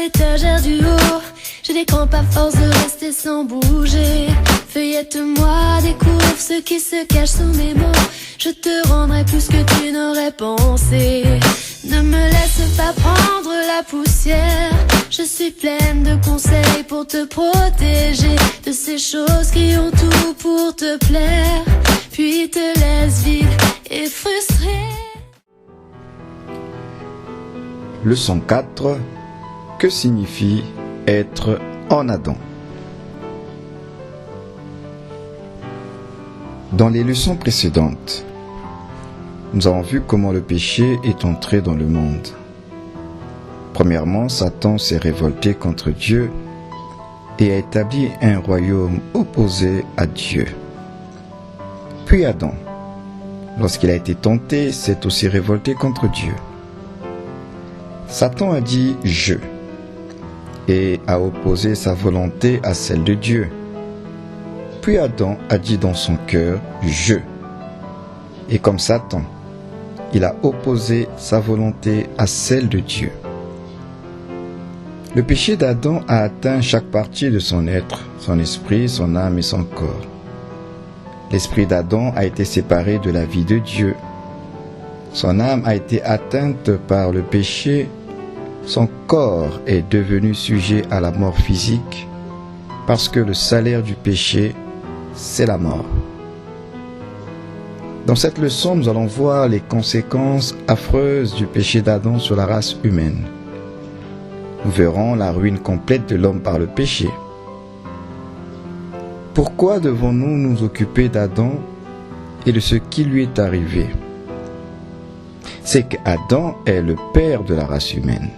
l'étagère du haut. J'ai des crampes à force de rester sans bouger. Feuillette-moi, découvre ce qui se cache sous mes mots. Je te rendrai plus que tu n'aurais pensé. Ne me laisse pas prendre la poussière. Je suis pleine de conseils pour te protéger de ces choses qui ont tout pour te plaire, puis te laissent vide et frustré. Leçon 4. Que signifie être en Adam? Dans les leçons précédentes, nous avons vu comment le péché est entré dans le monde. Premièrement, Satan s'est révolté contre Dieu et a établi un royaume opposé à Dieu. Puis Adam, lorsqu'il a été tenté, s'est aussi révolté contre Dieu. Satan a dit « je » et a opposé sa volonté à celle de Dieu. Puis Adam a dit dans son cœur « je ». Et comme Satan, il a opposé sa volonté à celle de Dieu. Le péché d'Adam a atteint chaque partie de son être, son esprit, son âme et son corps. L'esprit d'Adam a été séparé de la vie de Dieu. Son âme a été atteinte par le péché. Son corps est devenu sujet à la mort physique parce que le salaire du péché, c'est la mort. Dans cette leçon, nous allons voir les conséquences affreuses du péché d'Adam sur la race humaine. Nous verrons la ruine complète de l'homme par le péché. Pourquoi devons-nous nous occuper d'Adam et de ce qui lui est arrivé? C'est qu'Adam est le père de la race humaine.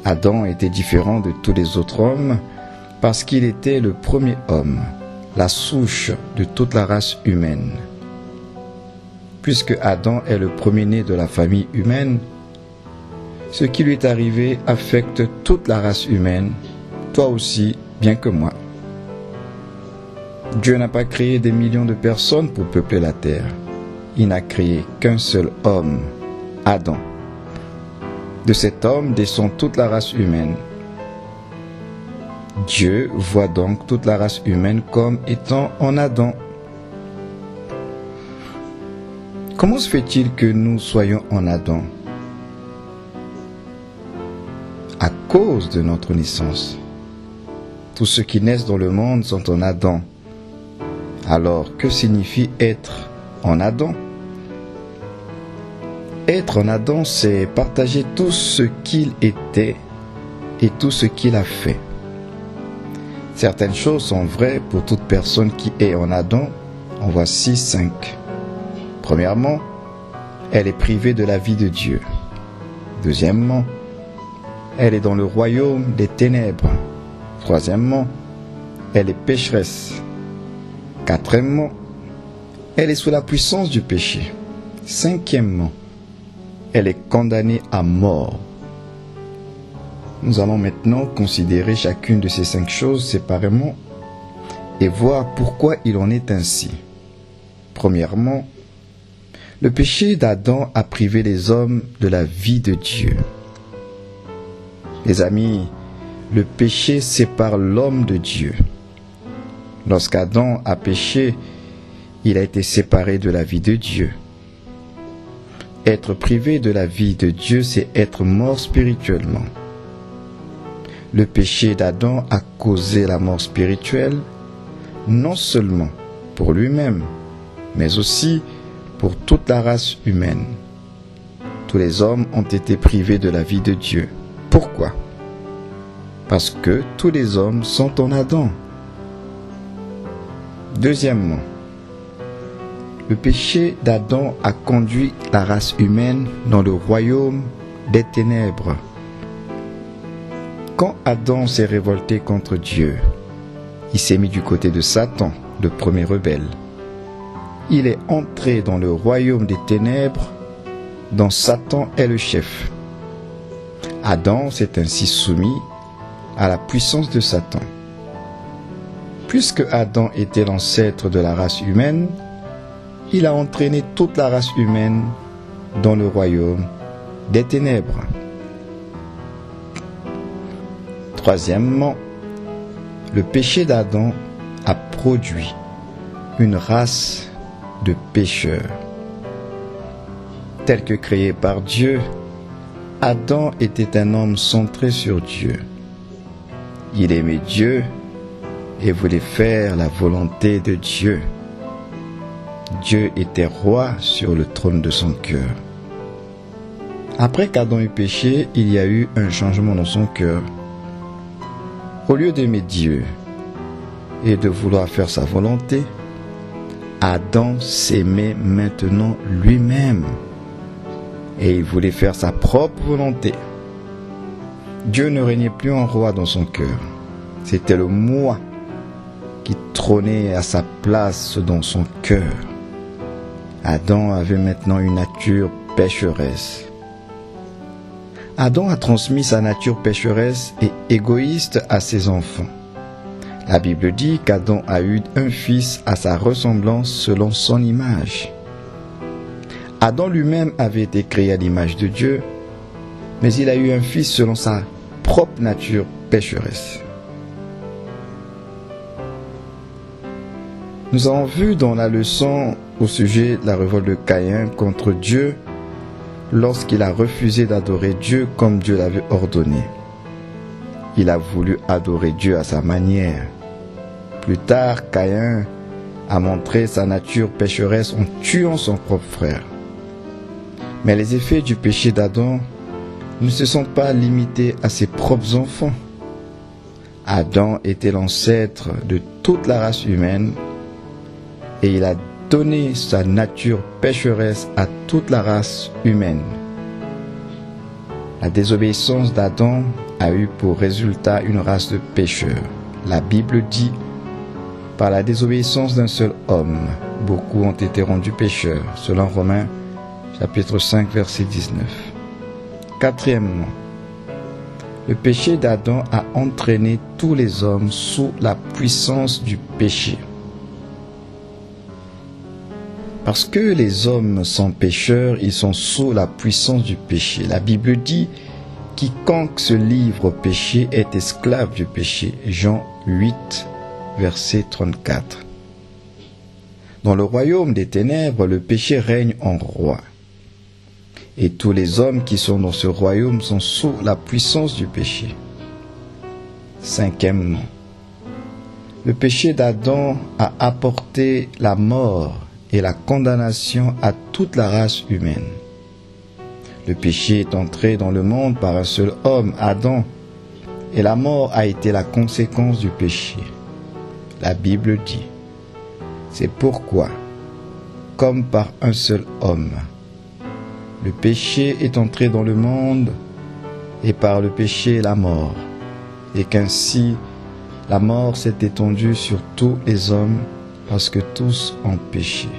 Adam était différent de tous les autres hommes parce qu'il était le premier homme, la souche de toute la race humaine. Puisque Adam est le premier-né de la famille humaine, ce qui lui est arrivé affecte toute la race humaine, toi aussi, bien que moi. Dieu n'a pas créé des millions de personnes pour peupler la terre. Il n'a créé qu'un seul homme, Adam. De cet homme descend toute la race humaine. Dieu voit donc toute la race humaine comme étant en Adam. Comment se fait-il que nous soyons en Adam? À cause de notre naissance. Tous ceux qui naissent dans le monde sont en Adam. Alors, que signifie être en Adam? Être en Adam, c'est partager tout ce qu'il était et tout ce qu'il a fait. Certaines choses sont vraies pour toute personne qui est en Adam. En voici 5. Premièrement, elle est privée de la vie de Dieu. Deuxièmement, elle est dans le royaume des ténèbres. Troisièmement, elle est pécheresse. Quatrièmement, elle est sous la puissance du péché. Cinquièmement, elle est condamnée à mort. Nous allons maintenant considérer chacune de ces 5 choses séparément et voir pourquoi il en est ainsi. Premièrement, le péché d'Adam a privé les hommes de la vie de Dieu. Les amis, le péché sépare l'homme de Dieu. Lorsqu'Adam a péché, il a été séparé de la vie de Dieu. Être privé de la vie de Dieu, c'est être mort spirituellement. Le péché d'Adam a causé la mort spirituelle, non seulement pour lui-même, mais aussi pour toute la race humaine. Tous les hommes ont été privés de la vie de Dieu. Pourquoi? Parce que tous les hommes sont en Adam. Deuxièmement, le péché d'Adam a conduit la race humaine dans le royaume des ténèbres. Quand Adam s'est révolté contre Dieu, il s'est mis du côté de Satan, le premier rebelle. Il est entré dans le royaume des ténèbres, dont Satan est le chef. Adam s'est ainsi soumis à la puissance de Satan. Puisque Adam était l'ancêtre de la race humaine, il a entraîné toute la race humaine dans le royaume des ténèbres. Troisièmement, le péché d'Adam a produit une race de pécheurs. Tel que créé par Dieu, Adam était un homme centré sur Dieu. Il aimait Dieu et voulait faire la volonté de Dieu. Dieu était roi sur le trône de son cœur. Après qu'Adam eut péché, il y a eu un changement dans son cœur. Au lieu d'aimer Dieu et de vouloir faire sa volonté, Adam s'aimait maintenant lui-même et il voulait faire sa propre volonté. Dieu ne régnait plus en roi dans son cœur. C'était le moi qui trônait à sa place dans son cœur. Adam avait maintenant une nature pécheresse. Adam a transmis sa nature pécheresse et égoïste à ses enfants. La Bible dit qu'Adam a eu un fils à sa ressemblance selon son image. Adam lui-même avait été créé à l'image de Dieu, mais il a eu un fils selon sa propre nature pécheresse. Nous avons vu dans la leçon au sujet de la révolte de Caïn contre Dieu lorsqu'il a refusé d'adorer Dieu comme Dieu l'avait ordonné. Il a voulu adorer Dieu à sa manière. Plus tard, Caïn a montré sa nature pécheresse en tuant son propre frère. Mais les effets du péché d'Adam ne se sont pas limités à ses propres enfants. Adam était l'ancêtre de toute la race humaine et il a donné sa nature pécheresse à toute la race humaine. La désobéissance d'Adam a eu pour résultat une race de pécheurs. La Bible dit: par la désobéissance d'un seul homme, beaucoup ont été rendus pécheurs, selon Romains chapitre 5, verset 19. Quatrièmement, le péché d'Adam a entraîné tous les hommes sous la puissance du péché. Parce que les hommes sont pécheurs, ils sont sous la puissance du péché. La Bible dit: quiconque se livre au péché est esclave du péché. Jean 8, verset 34. Dans le royaume des ténèbres, le péché règne en roi. Et tous les hommes qui sont dans ce royaume sont sous la puissance du péché. Cinquièmement, le péché d'Adam a apporté la mort et la condamnation à toute la race humaine. Le péché est entré dans le monde par un seul homme, Adam, et la mort a été la conséquence du péché. La Bible dit: c'est pourquoi, comme par un seul homme, le péché est entré dans le monde, et par le péché la mort, et qu'ainsi la mort s'est étendue sur tous les hommes, parce que tous ont péché.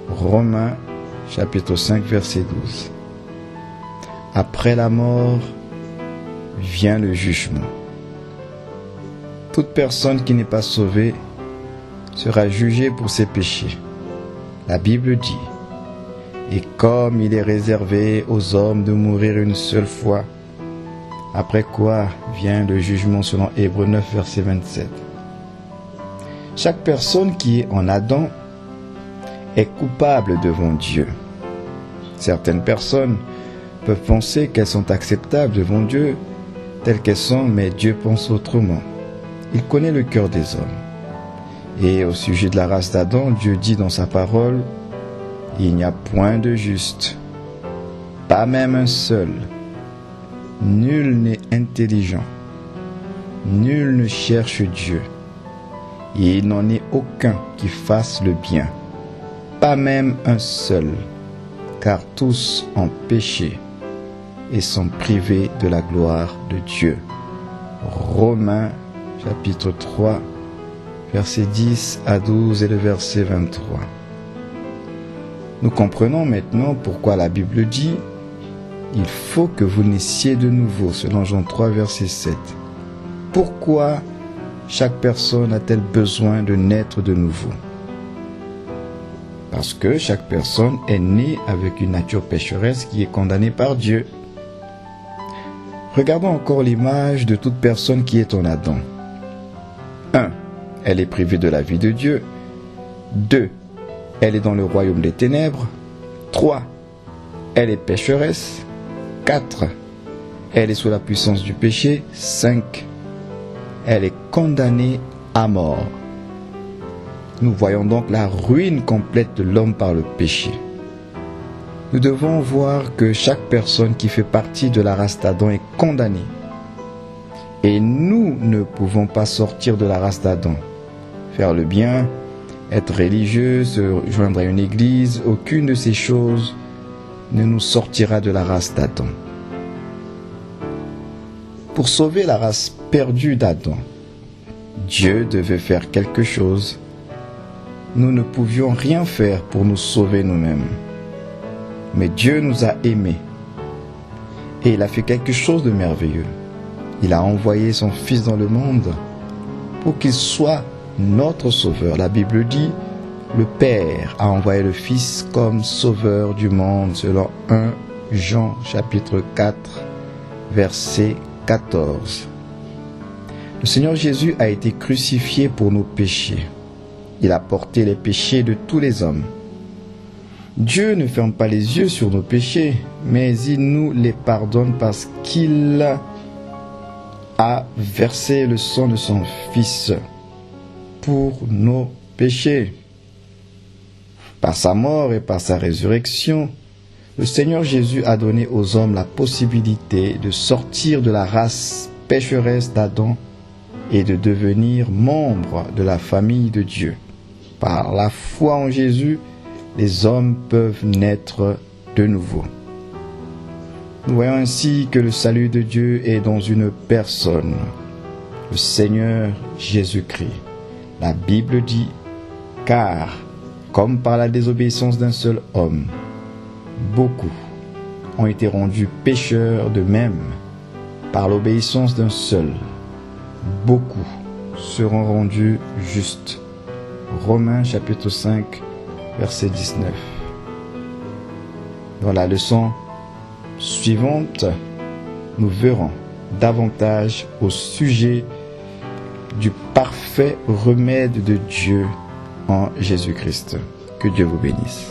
Romains chapitre 5, verset 12. Après la mort vient le jugement. Toute personne qui n'est pas sauvée sera jugée pour ses péchés. La Bible dit: et comme il est réservé aux hommes de mourir une seule fois, après quoi vient le jugement selon Hébreux 9, verset 27. Chaque personne qui est en Adam est coupable devant Dieu. Certaines personnes peuvent penser qu'elles sont acceptables devant Dieu telles qu'elles sont, mais Dieu pense autrement. Il connaît le cœur des hommes. Et au sujet de la race d'Adam, Dieu dit dans sa parole: il n'y a point de juste, pas même un seul. Nul n'est intelligent, nul ne cherche Dieu. Et il n'en est aucun qui fasse le bien, pas même un seul, car tous ont péché et sont privés de la gloire de Dieu. Romains chapitre 3, versets 10 à 12 et le verset 23. Nous comprenons maintenant pourquoi la Bible dit: il faut que vous naissiez de nouveau, selon Jean 3, verset 7. Pourquoi chaque personne a-t-elle besoin de naître de nouveau? Parce que chaque personne est née avec une nature pécheresse qui est condamnée par Dieu. Regardons encore l'image de toute personne qui est en Adam. 1. Elle est privée de la vie de Dieu. 2. Elle est dans le royaume des ténèbres. 3. Elle est pécheresse. 4. Elle est sous la puissance du péché. 5. Elle est condamnée à mort. Nous voyons donc la ruine complète de l'homme par le péché. Nous devons voir que chaque personne qui fait partie de la race d'Adam est condamnée. Et nous ne pouvons pas sortir de la race d'Adam. Faire le bien, être religieux, se joindre à une église, aucune de ces choses ne nous sortira de la race d'Adam. Pour sauver la race perdue d'Adam, Dieu devait faire quelque chose. Nous ne pouvions rien faire pour nous sauver nous-mêmes. Mais Dieu nous a aimés. Et il a fait quelque chose de merveilleux. Il a envoyé son Fils dans le monde pour qu'il soit notre sauveur. La Bible dit, le Père a envoyé le Fils comme sauveur du monde, selon 1 Jean chapitre 4, verset 14. Le Seigneur Jésus a été crucifié pour nos péchés. Il a porté les péchés de tous les hommes. Dieu ne ferme pas les yeux sur nos péchés, mais il nous les pardonne parce qu'il a versé le sang de son Fils pour nos péchés. Par sa mort et par sa résurrection, le Seigneur Jésus a donné aux hommes la possibilité de sortir de la race pécheresse d'Adam et de devenir membres de la famille de Dieu. Par la foi en Jésus, les hommes peuvent naître de nouveau. Nous voyons ainsi que le salut de Dieu est dans une personne, le Seigneur Jésus-Christ. La Bible dit, car, comme par la désobéissance d'un seul homme, beaucoup ont été rendus pécheurs, de même, par l'obéissance d'un seul, beaucoup seront rendus justes. Romains chapitre 5, verset 19. Dans la leçon suivante, nous verrons davantage au sujet du parfait remède de Dieu en Jésus-Christ. Que Dieu vous bénisse.